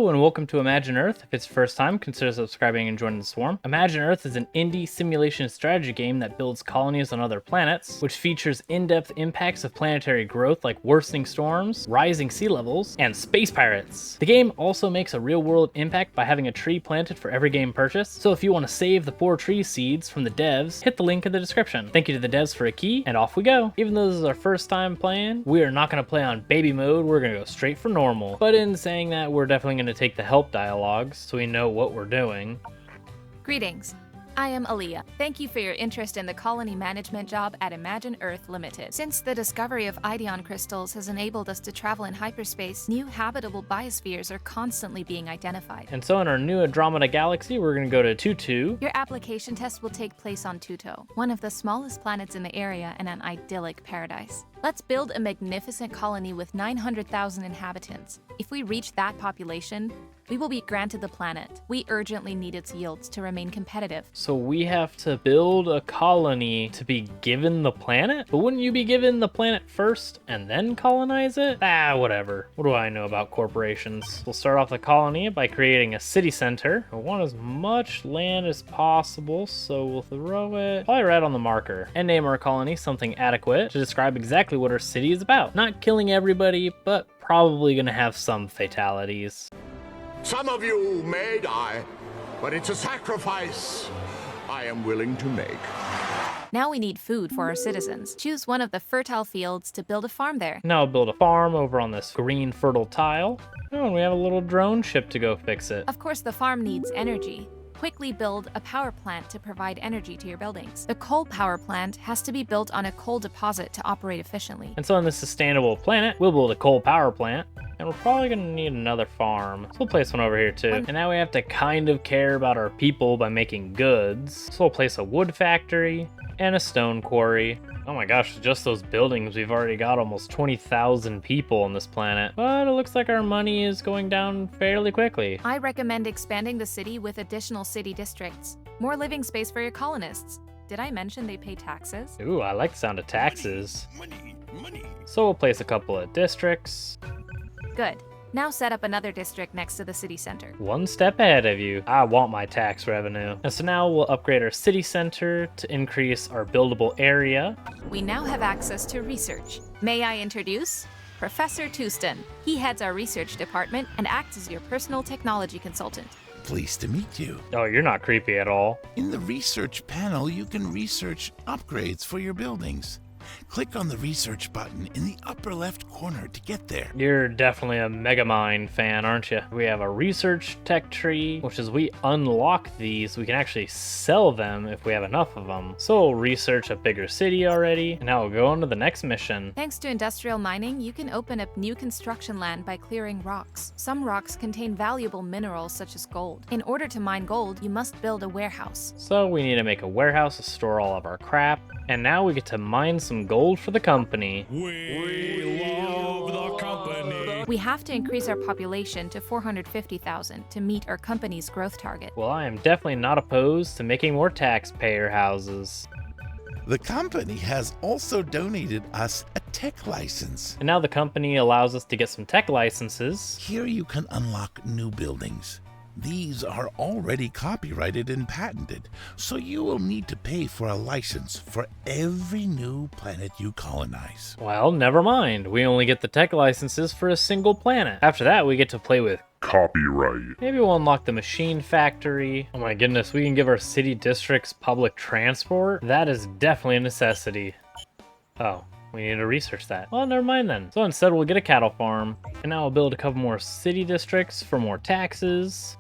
Hello and welcome to Imagine Earth. If it's your first time, consider subscribing and joining the swarm. Imagine Earth is an indie simulation strategy game that builds colonies on other planets, which features in-depth impacts of planetary growth like worsening storms, rising sea levels, and space pirates. The game also makes a real-world impact by having a tree planted for every game purchase, so if you want to save the 4 tree seeds from the devs, hit the link in the description. Thank you to the devs for a key, and off we go. Even though this is our first time playing, we are not going to play on baby mode, we're going to go straight for normal. But in saying that, we're definitely going to take the help dialogues so we know what we're doing. Greetings. I am Aaliyah. Thank you for your interest in the colony management job at Imagine Earth Limited. Since the discovery of Ideon crystals has enabled us to travel in hyperspace, new habitable biospheres are constantly being identified. And so in our new Andromeda galaxy, we're going to go to Tutu. Your application test will take place on Tuto, one of the smallest planets in the area and an idyllic paradise. Let's build a magnificent colony with 900,000 inhabitants. If we reach that population, we will be granted the planet. We urgently need its yields to remain competitive. So we have to build a colony to be given the planet? But wouldn't you be given the planet first and then colonize it? Whatever. What do I know about corporations? We'll start off the colony by creating a city center. I want as much land as possible, so we'll throw it probably right on the marker. And name our colony something adequate to describe exactly what our city is about. Not killing everybody, but probably gonna have some fatalities. Some of you may die, but it's a sacrifice I am willing to make. Now we need food for our citizens. Choose one of the fertile fields to build a farm there. Now I'll build a farm over on this green fertile tile. Oh, and we have a little drone ship to go fix it. Of course, the farm needs energy. Quickly build a power plant to provide energy to your buildings. The coal power plant has to be built on a coal deposit to operate efficiently. And so on this sustainable planet, we'll build a coal power plant. And we're probably gonna need another farm. So we'll place one over here too. And now we have to kind of care about our people by making goods. So we'll place a wood factory and a stone quarry. Oh my gosh, just those buildings, we've already got almost 20,000 people on this planet. But it looks like our money is going down fairly quickly. I recommend expanding the city with additional city districts. More living space for your colonists. Did I mention they pay taxes? Ooh, I like the sound of taxes. Money. So we'll place a couple of districts. Good. Now set up another district next to the city center. One step ahead of you. I want my tax revenue. And so now we'll upgrade our city center to increase our buildable area. We now have access to research. May I introduce Professor Touston. He heads our research department and acts as your personal technology consultant. Pleased to meet you. Oh, you're not creepy at all. In the research panel, you can research upgrades for your buildings. Click on the research button in the upper left corner to get there. You're definitely a Megamind fan, aren't you? We have a research tech tree, which is we unlock these, we can actually sell them if we have enough of them. So we'll research a bigger city already, and now we'll go on to the next mission. Thanks to industrial mining, you can open up new construction land by clearing rocks. Some rocks contain valuable minerals such as gold. In order to mine gold, you must build a warehouse. So we need to make a warehouse to store all of our crap. And now we get to mine some gold for the company. We love the company. We have to increase our population to 450,000 to meet our company's growth target. Well, I am definitely not opposed to making more taxpayer houses. The company has also donated us a tech license. And now the company allows us to get some tech licenses. Here you can unlock new buildings. These are already copyrighted and patented, so you will need to pay for a license for every new planet you colonize. Well, never mind. We only get the tech licenses for a single planet. After that, we get to play with Copyright. maybe we'll unlock the machine factory. Oh my goodness, we can give our city districts public transport? That is definitely a necessity. Oh. We need to research that. Well, never mind then. So instead we'll get a cattle farm. And now we'll build a couple more city districts for more taxes.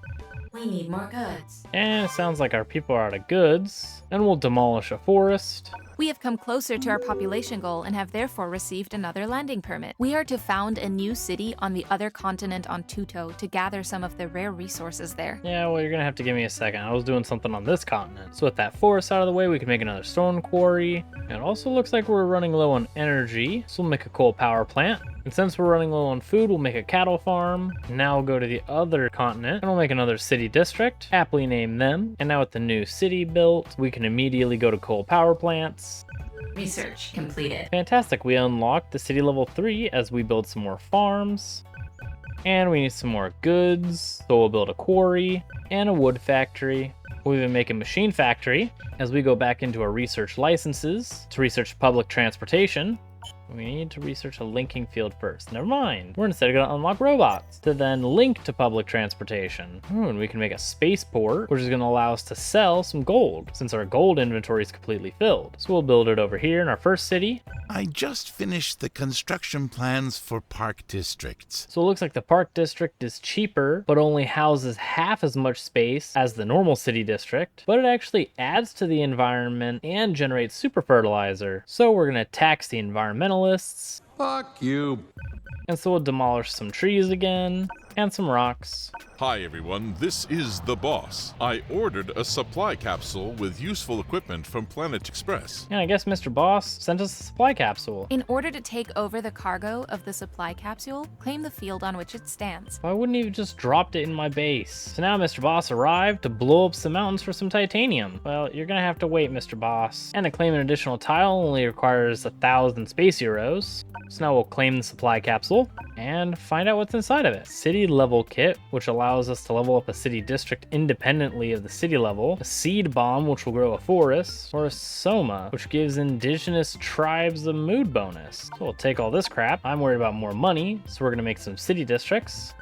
We need more goods. And it sounds like our people are out of goods. And we'll demolish a forest. We have come closer to our population goal and have therefore received another landing permit. We are to found a new city on the other continent on Tuto to gather some of the rare resources there. Yeah, well, you're gonna have to give me a second. I was doing something on this continent. So with that forest out of the way, we can make another stone quarry. And it also looks like we're running low on energy, so we'll make a coal power plant. And since we're running low on food, we'll make a cattle farm. Now we'll go to the other continent and we'll make another city district, aptly name them. And now with the new city built, we can immediately go to coal power plants. Research completed. Fantastic, we unlocked the city level 3 as we build some more farms. And we need some more goods, so we'll build a quarry and a wood factory. We'll even make a machine factory. As we go back into our research licenses to research public transportation, we need to research a linking field first. Never mind. We're instead going to unlock robots to then link to public transportation. And we can make a spaceport, which is going to allow us to sell some gold since our gold inventory is completely filled. So we'll build it over here in our first city. I just finished the construction plans for park districts. So it looks like the park district is cheaper, but only houses half as much space as the normal city district. But it actually adds to the environment and generates super fertilizer. So we're going to tax the environmentalists. Fuck you. And so we'll demolish some trees again and some rocks. Hi everyone, this is the boss. I ordered a supply capsule with useful equipment from Planet Express. And I guess Mr. Boss sent us a supply capsule. In order to take over the cargo of the supply capsule, claim the field on which it stands. Why wouldn't he have just dropped it in my base? So now Mr. Boss arrived to blow up some mountains for some titanium. Well, you're gonna have to wait, Mr. Boss. And to claim an additional tile only requires 1,000 space euros. So now we'll claim the supply capsule and find out what's inside of it. City level kit, which allows us to level up a city district independently of the city level. A seed bomb, which will grow a forest. Or a soma, which gives indigenous tribes a mood bonus. So we'll take all this crap. I'm worried about more money, so we're gonna make some city districts.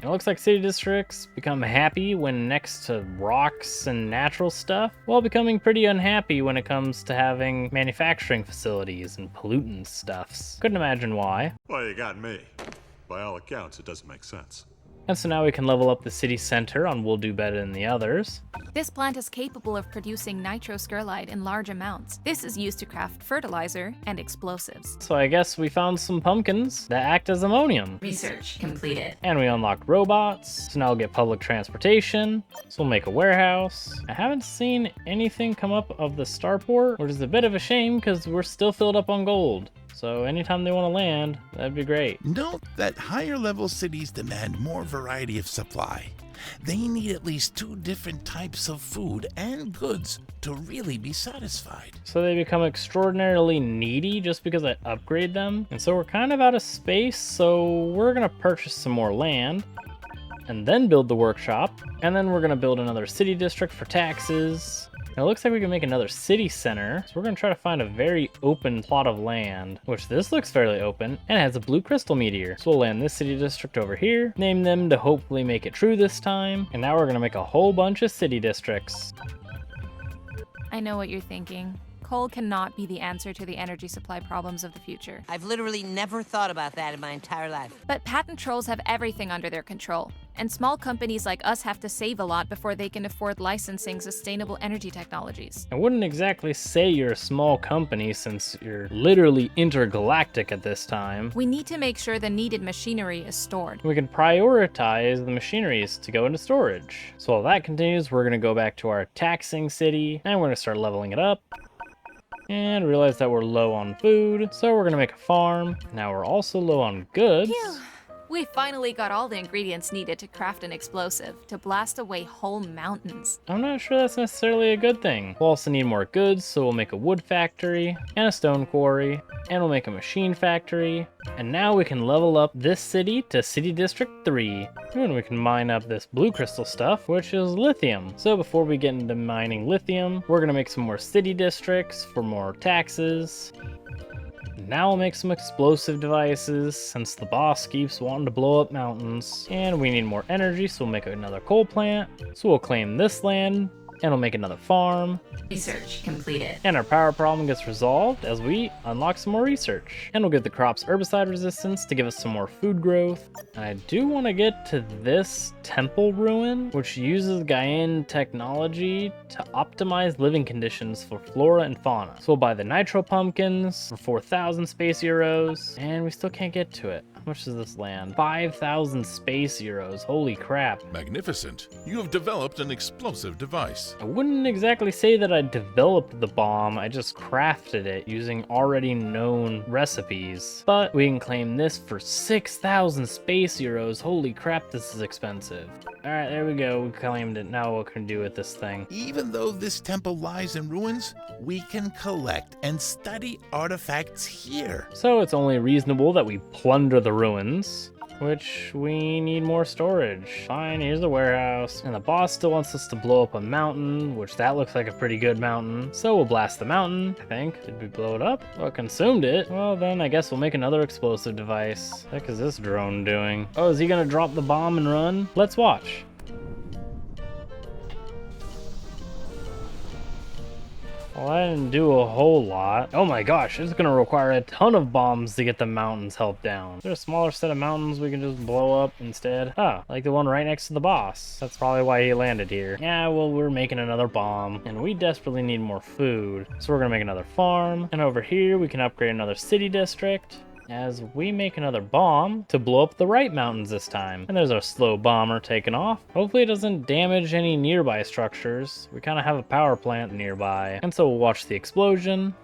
It looks like city districts become happy when next to rocks and natural stuff, while becoming pretty unhappy when it comes to having manufacturing facilities and pollutant stuffs. Couldn't imagine why. Well, you got me. By all accounts, it doesn't make sense. And so now we can level up the city center on We'll Do Better Than the Others. This plant is capable of producing nitroscurlide in large amounts. This is used to craft fertilizer and explosives. So I guess we found some pumpkins that act as ammonium. Research completed. And we unlocked robots, so now we'll get public transportation. So we'll make a warehouse. I haven't seen anything come up of the starport, which is a bit of a shame because we're still filled up on gold. So anytime they want to land, that'd be great. Note that higher level cities demand more variety of supply. They need at least 2 different types of food and goods to really be satisfied. So they become extraordinarily needy just because I upgrade them. And so we're kind of out of space, so we're gonna purchase some more land and then build the workshop. And then we're gonna build another city district for taxes. It looks like we can make another city center, so we're going to try to find a very open plot of land, which this looks fairly open, and it has a blue crystal meteor. So we'll land this city district over here, name them to hopefully make it true this time, and now we're going to make a whole bunch of city districts. I know what you're thinking. Coal cannot be the answer to the energy supply problems of the future. I've literally never thought about that in my entire life. But patent trolls have everything under their control, and small companies like us have to save a lot before they can afford licensing sustainable energy technologies. I wouldn't exactly say you're a small company since you're literally intergalactic at this time. We need to make sure the needed machinery is stored. We can prioritize the machineries to go into storage. So while that continues, we're going to go back to our taxing city, and we're going to start leveling it up. And realize that we're low on food, so we're gonna make a farm. Now we're also low on goods. Phew. We finally got all the ingredients needed to craft an explosive to blast away whole mountains. I'm not sure that's necessarily a good thing. We'll also need more goods, so we'll make a wood factory and a stone quarry, and we'll make a machine factory. And now we can level up this city to City District 3. And we can mine up this blue crystal stuff, which is lithium. So before we get into mining lithium, we're gonna make some more city districts for more taxes. Now we'll make some explosive devices since the boss keeps wanting to blow up mountains. And we need more energy, so we'll make another coal plant. So we'll claim this land and we'll make another farm. Research completed. And our power problem gets resolved as we unlock some more research. And we'll get the crop's herbicide resistance to give us some more food growth. And I do want to get to this temple ruin, which uses Gaian technology to optimize living conditions for flora and fauna. So we'll buy the nitro pumpkins for 4,000 space euros, and we still can't get to it. How much is this land? 5,000 space euros, holy crap. Magnificent. You have developed an explosive device. I wouldn't exactly say that I developed the bomb, I just crafted it using already known recipes. But we can claim this for 6,000 space euros, holy crap, this is expensive. Alright, there we go, we claimed it. Now what can we do with this thing? Even though this temple lies in ruins, we can collect and study artifacts here. So it's only reasonable that we plunder the ruins. which we need more storage. Fine, here's the warehouse. And the boss still wants us to blow up a mountain, which that looks like a pretty good mountain. So we'll blast the mountain, I think. Did we blow it up? Well, it consumed it. Well, then I guess we'll make another explosive device. What the heck is this drone doing? Oh, is he gonna drop the bomb and run? Let's watch. Well, I didn't do a whole lot. Oh my gosh, it's gonna require a ton of bombs to get the mountains helped down. Is there a smaller set of mountains we can just blow up instead? Ah, like the one right next to the boss. That's probably why he landed here. Yeah, well, we're making another bomb, and we desperately need more food. So we're gonna make another farm, and over here we can upgrade another city district, as we make another bomb to blow up the right mountains this time. And there's our slow bomber taking off. Hopefully it doesn't damage any nearby structures. We kind of have a power plant nearby. And so we'll watch the explosion.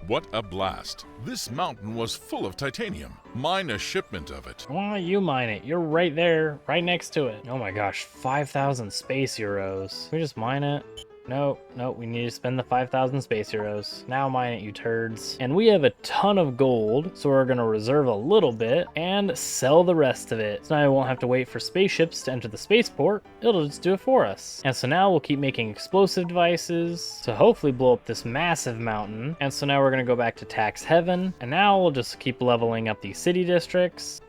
What a blast. This mountain was full of titanium. Mine a shipment of it. Why don't you mine it? You're right there, right next to it. Oh my gosh, 5,000 space euros. Can we just mine it? No, we need to spend the 5,000 space euros. Now mine it, you turds. And we have a ton of gold, so we're gonna reserve a little bit and sell the rest of it. So now we won't have to wait for spaceships to enter the spaceport. It'll just do it for us. And so now we'll keep making explosive devices to hopefully blow up this massive mountain. And so now we're gonna go back to tax heaven. And now we'll just keep leveling up these city districts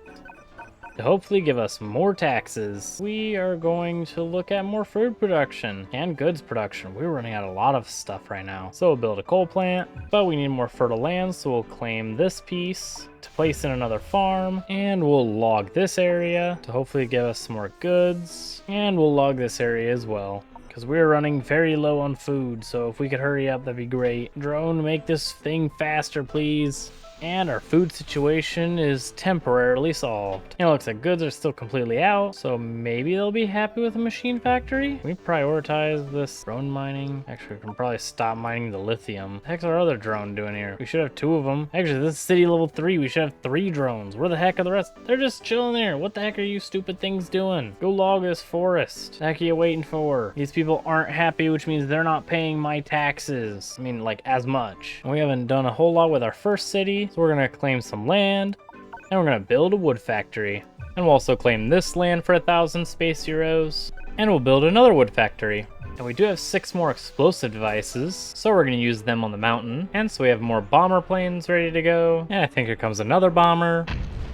to hopefully give us more taxes. We are going to look at more food production and goods production. We're running out a lot of stuff right now. So we'll build a coal plant, but we need more fertile land, so we'll claim this piece to place in another farm, and we'll log this area to hopefully give us some more goods, and we'll log this area as well, because we're running very low on food. So if we could hurry up, that'd be great. Drone, make this thing faster, please. And our food situation is temporarily solved. It looks like goods are still completely out, so maybe they'll be happy with the machine factory. We prioritize this drone mining. Actually, we can probably stop mining the lithium. What the heck's our other drone doing here? We should have 2 of them. Actually, this is city level 3. We should have 3 drones. Where the heck are the rest? They're just chilling there. What the heck are you stupid things doing? Go log this forest. What the heck are you waiting for? These people aren't happy, which means they're not paying my taxes. I mean, like, as much. We haven't done a whole lot with our first city. So we're gonna claim some land, and we're gonna build a wood factory. And we'll also claim this land for 1,000 space euros, and we'll build another wood factory. And we do have 6 more explosive devices, so we're gonna use them on the mountain. And so we have more bomber planes ready to go. And I think here comes another bomber.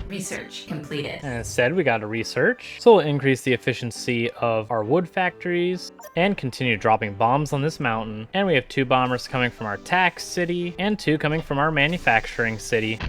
Research completed. And instead we got to research. So we'll increase the efficiency of our wood factories and continue dropping bombs on this mountain. And we have 2 bombers coming from our tax city and 2 coming from our manufacturing city.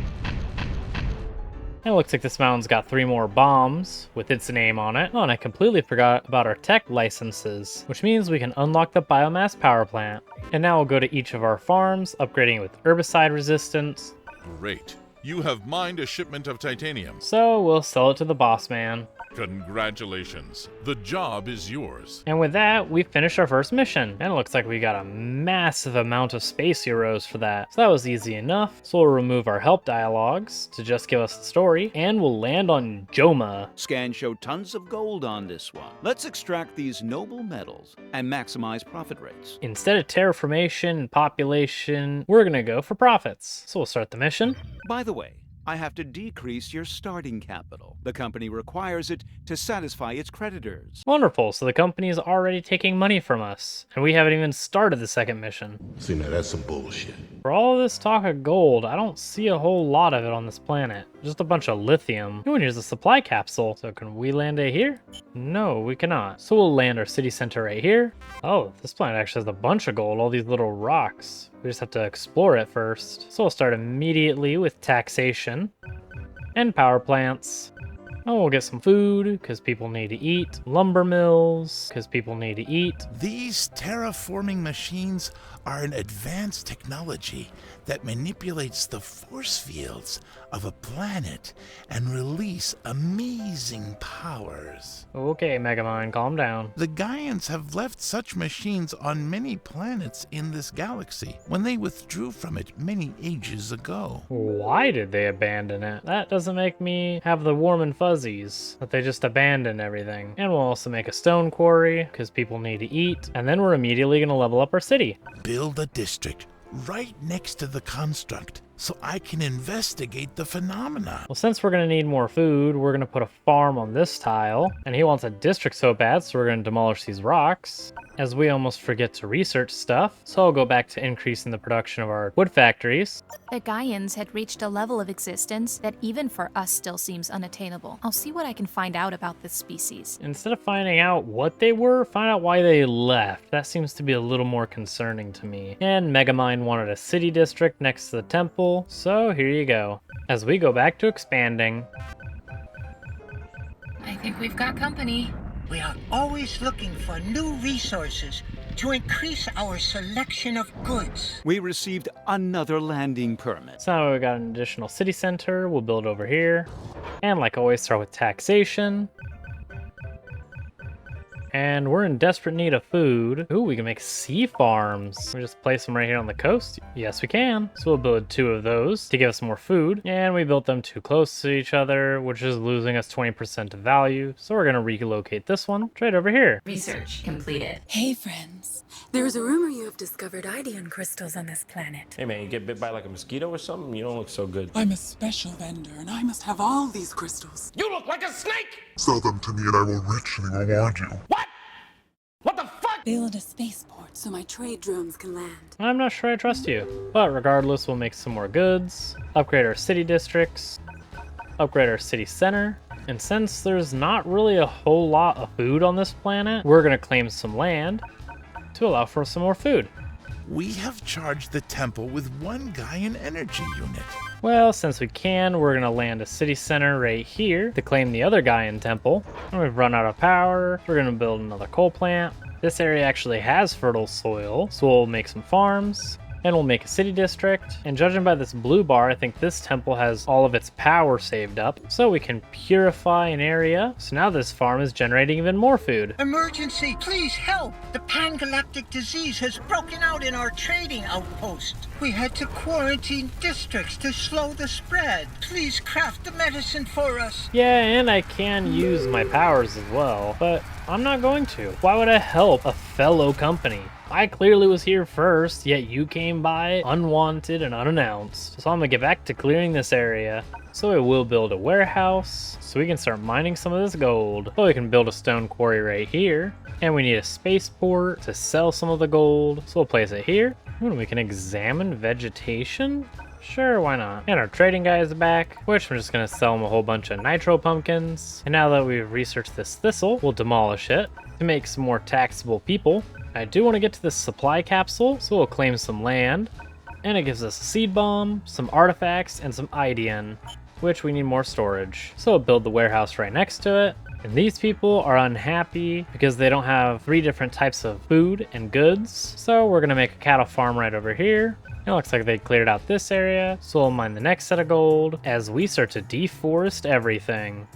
And it looks like this mountain's got 3 more bombs with its name on it. Oh, and I completely forgot about our tech licenses, which means we can unlock the biomass power plant. And now we'll go to each of our farms, upgrading with herbicide resistance. Great. You have mined a shipment of titanium. So we'll sell it to the boss man. Congratulations. The job is yours. And with that, we finished our first mission. And it looks like we got a massive amount of space euros for that. So that was easy enough. So we'll remove our help dialogues to just give us the story. And we'll land on Joma. Scans show tons of gold on this one. Let's extract these noble metals and maximize profit rates. Instead of terraformation and population, we're gonna go for profits. So we'll start the mission. By the way, I have to decrease your starting capital. The company requires it to satisfy its creditors. Wonderful, so the company is already taking money from us, and we haven't even started the second mission. See, now that's some bullshit. For all this talk of gold, I don't see a whole lot of it on this planet. Just a bunch of lithium. Oh, and here's a supply capsule. So can we land it here? No, we cannot. So we'll land our city center right here. Oh, this planet actually has a bunch of gold, all these little rocks. We just have to explore it first. So we'll start immediately with taxation and power plants. Oh, we'll get some food, because people need to eat. Lumber mills, because people need to eat. These terraforming machines are an advanced technology that manipulates the force fields of a planet and release amazing powers. Okay, Megamind, calm down. The Gaians have left such machines on many planets in this galaxy when they withdrew from it many ages ago. Why did they abandon it? That doesn't make me have the warm and fuzzies, that they just abandoned everything. And we'll also make a stone quarry, because people need to eat. And then we're immediately going to level up our city. Build a district right next to the construct so I can investigate the phenomena. Well, since we're going to need more food, we're going to put a farm on this tile. And he wants a district so bad, so we're going to demolish these rocks. As we almost forget to research stuff, so I'll go back to increasing the production of our wood factories. The Gaians had reached a level of existence that even for us still seems unattainable. I'll see what I can find out about this species. Instead of finding out what they were, find out why they left. That seems to be a little more concerning to me. And Megamind wanted a city district next to the temple, so here you go. As we go back to expanding. I think we've got company. We are always looking for new resources to increase our selection of goods. We received another landing permit. So now we got an additional city center. We'll build over here. And like always, start with taxation. And we're in desperate need of food. Ooh, we can make sea farms. We just place them right here on the coast. Yes, we can. So we'll build 2 of those to give us more food. And we built them too close to each other, which is losing us 20% of value. So we're gonna relocate this one right over here. Research completed. Hey, friends. There's a rumor you have discovered Ideon crystals on this planet. Hey man, you get bit by like a mosquito or something? You don't look so good. I'm a special vendor, and I must have all these crystals. You look like a snake! Sell them to me and I will richly reward you. What? What the fuck? Build a spaceport so my trade drones can land. I'm not sure I trust you. But regardless, we'll make some more goods, upgrade our city districts, upgrade our city center. And since there's not really a whole lot of food on this planet, we're gonna claim some land to allow for some more food. We have charged the temple with 1 Gaian energy unit. Well, since we can, we're gonna land a city center right here to claim the other Gaian temple. And we've run out of power. We're gonna build another coal plant. This area actually has fertile soil, so we'll make some farms. And we'll make a city district. And judging by this blue bar, I think this temple has all of its power saved up, so we can purify an area. So now this farm is generating even more food. Emergency, please help! The pan-galactic disease has broken out in our trading outpost. We had to quarantine districts to slow the spread. Please craft the medicine for us. Yeah, and I can use my powers as well, but I'm not going to. Why would I help a fellow company? I clearly was here first, yet you came by unwanted and unannounced. So I'm gonna get back to clearing this area. So I will build a warehouse so we can start mining some of this gold. So we can build a stone quarry right here. And we need a spaceport to sell some of the gold. So we'll place it here. And we can examine vegetation. Sure, why not? And our trading guy is back, which I'm just gonna sell him a whole bunch of nitro pumpkins. And now that we've researched this thistle, we'll demolish it to make some more taxable people. I do want to get to this supply capsule, so we'll claim some land. And it gives us a seed bomb, some artifacts, and some Ideon, which we need more storage. So we'll build the warehouse right next to it. And these people are unhappy because they don't have 3 different types of food and goods. So we're gonna make a cattle farm right over here. It looks like they cleared out this area, so we'll mine the next set of gold as we start to deforest everything.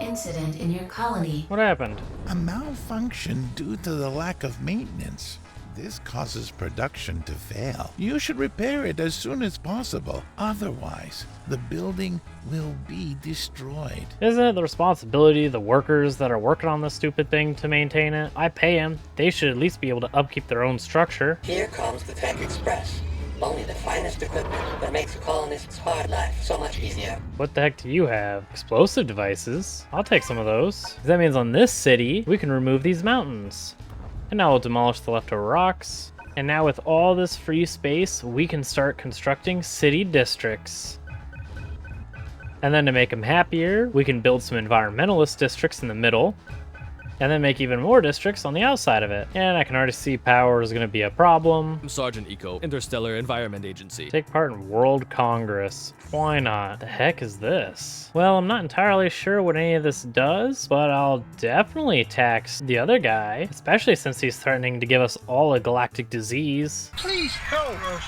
Incident in your colony. What happened? A malfunction due to the lack of maintenance. This causes production to fail. You should repair it as soon as possible. Otherwise, the building will be destroyed. Isn't it the responsibility of the workers that are working on this stupid thing to maintain it? I pay them. They should at least be able to upkeep their own structure. Here comes the Tech Express. Only the finest equipment that makes the colonists' hard life so much easier. What the heck do you have? Explosive devices? I'll take some of those. That means on this city, we can remove these mountains. And now we'll demolish the leftover rocks. And now with all this free space, we can start constructing city districts. And then to make them happier, we can build some environmentalist districts in the middle. And then make even more districts on the outside of it. And I can already see power is going to be a problem. I'm Sergeant Eco, Interstellar Environment Agency. Take part in World Congress. Why not? The heck is this? Well, I'm not entirely sure what any of this does, but I'll definitely tax the other guy, especially since he's threatening to give us all a galactic disease. Please help us.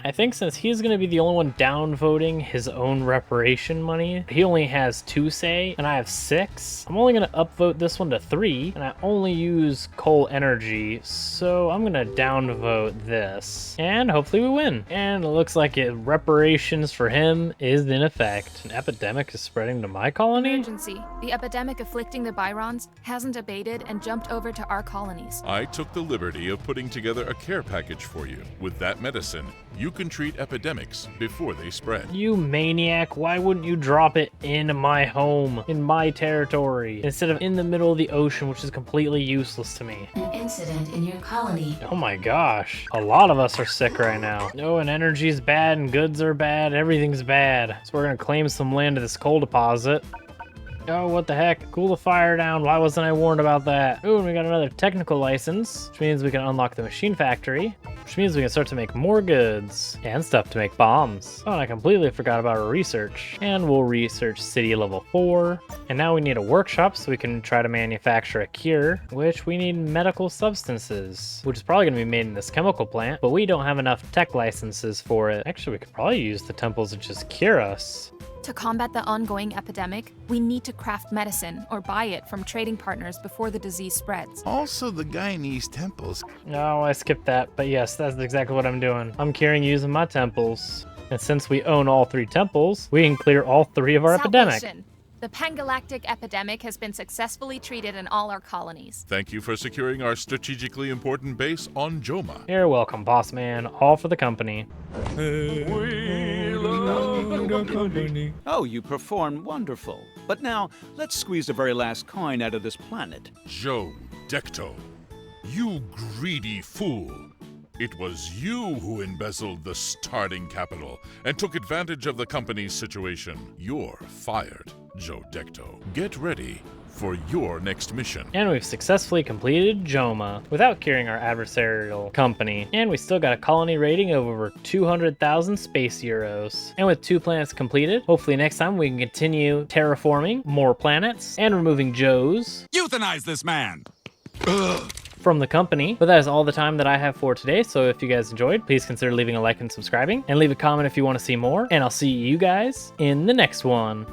I think since he's going to be the only one downvoting his own reparation money, he only has 2 say, and I have 6. I'm only going to upvote this one to 3, and I only use coal energy, so I'm going to downvote this. And hopefully we win. And it looks like reparations for him is in effect. An epidemic is spreading to my colony? Emergency. The epidemic afflicting the Byrons hasn't abated and jumped over to our colonies. I took the liberty of putting together a care package for you. With that medicine, you can treat epidemics before they spread. You maniac, why wouldn't you drop it in my home, in my territory, instead of in the middle of the ocean, which is completely useless to me? An incident in your colony. Oh my gosh, a lot of us are sick right now. No, and energy's bad, and goods are bad, everything's bad. So we're gonna claim some land to this coal deposit. Oh, what the heck? Cool the fire down. Why wasn't I warned about that? Ooh, and we got another technical license, which means we can unlock the machine factory, which means we can start to make more goods and stuff to make bombs. Oh, and I completely forgot about our research. And we'll research city level 4. And now we need a workshop so we can try to manufacture a cure, which we need medical substances, which is probably going to be made in this chemical plant, but we don't have enough tech licenses for it. Actually, we could probably use the temples to just cure us. To combat the ongoing epidemic, we need to craft medicine or buy it from trading partners before the disease spreads. Also, the Guyanese temples. No, I skipped that, but yes, that's exactly what I'm doing. I'm curing using my temples. And since we own all 3 temples, we can clear all 3 of our epidemic. The pangalactic epidemic has been successfully treated in all our colonies. Thank you for securing our strategically important base on Joma. You're welcome, boss man. All for the company. Oh, you performed wonderful. But now, let's squeeze the very last coin out of this planet. Joe Decto, you greedy fool. It was you who embezzled the starting capital and took advantage of the company's situation. You're fired, Joe Decto. Get ready for your next mission. And we've successfully completed Joma without curing our adversarial company. And we still got a colony rating of over 200,000 space euros. And with 2 planets completed, hopefully next time we can continue terraforming more planets and removing Joes. Euthanize this man! From the company. But that is all the time that I have for today, so if you guys enjoyed, please consider leaving a like and subscribing, and leave a comment if you want to see more, and I'll see you guys in the next one.